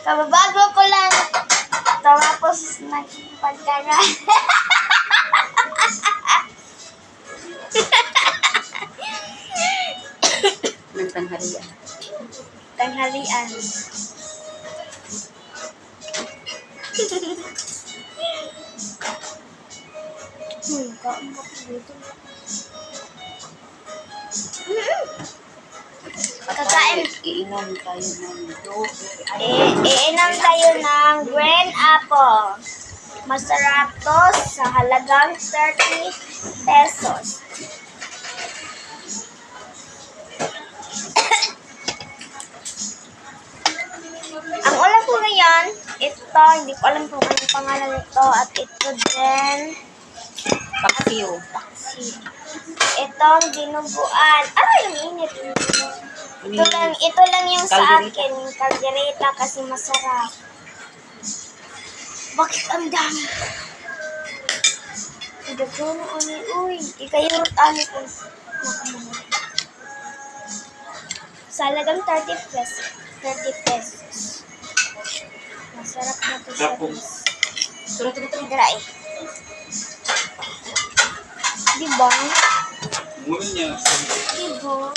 Kababago ko lang. Tapos nagpagkaran. Nagtanghalian. Tanghalian. Kakain. Iinom tayo ng Iinom tayo ng green apple. Masarap to sa halagang 30 pesos. Ang ulam ko ngayon, ito, hindi ko alam kung anong pangalan nito, at ito din, paksiw. itong dinuguan. Yung init. Ito lang yung sa akin, yung kaldereta, kasi masarap. Bakit ang dami? Idagano ani, uy. Ikayurot ani ko. Sa halagang 30 pesos. 30 pesos. Masarap na ito siya. Dry. Diba? Muna niya. Diba?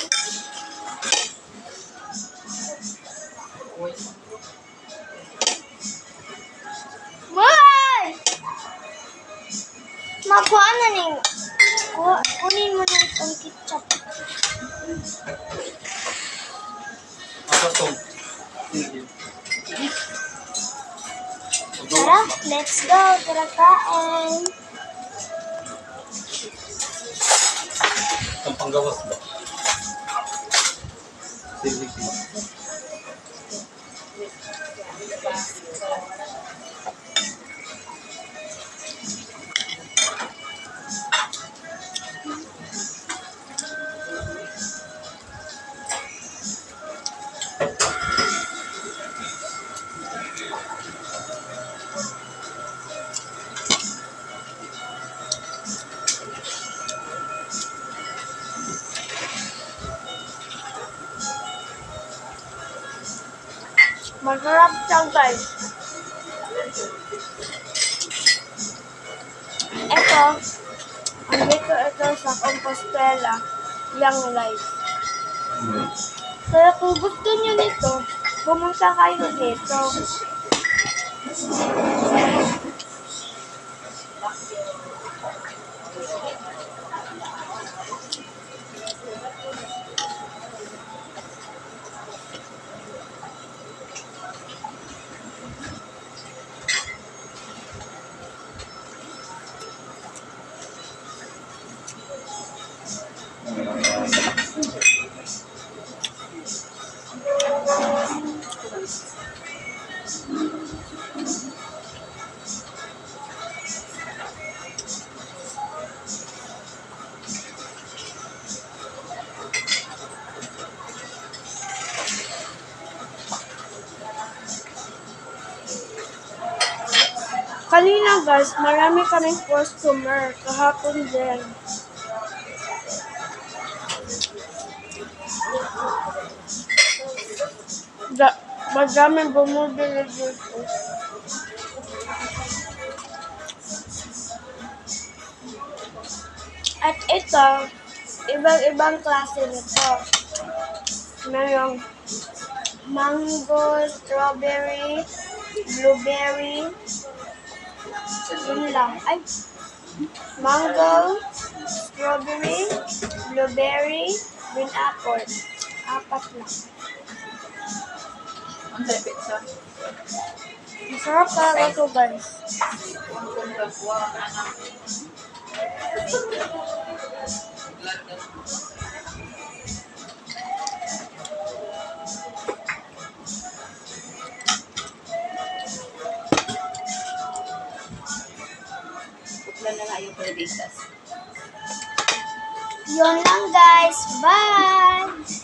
Why? Makuha na ning. Kunin mo na itong ketchup. Apa to? Tara, let's go. Tara kain. Ang panggawas ba? Sige. Masarap siya, guys. Ito, andito ito sa Compostela, Young Life. Kaya kung gusto niyo nito, pumunta kayo dito. Kanina guys, marami kaming customer. Kahapon din. Madaming bumibili dito. At ito, ibang klase nito. Mayroong mango, strawberry, blueberry. Yun lang. Ay, mango, strawberry, blueberry, green apple. 4 lang. Ang sepit siya. Masarap talaga ito, guys. Putla na nga yung pwede. Yun lang, guys. Bye!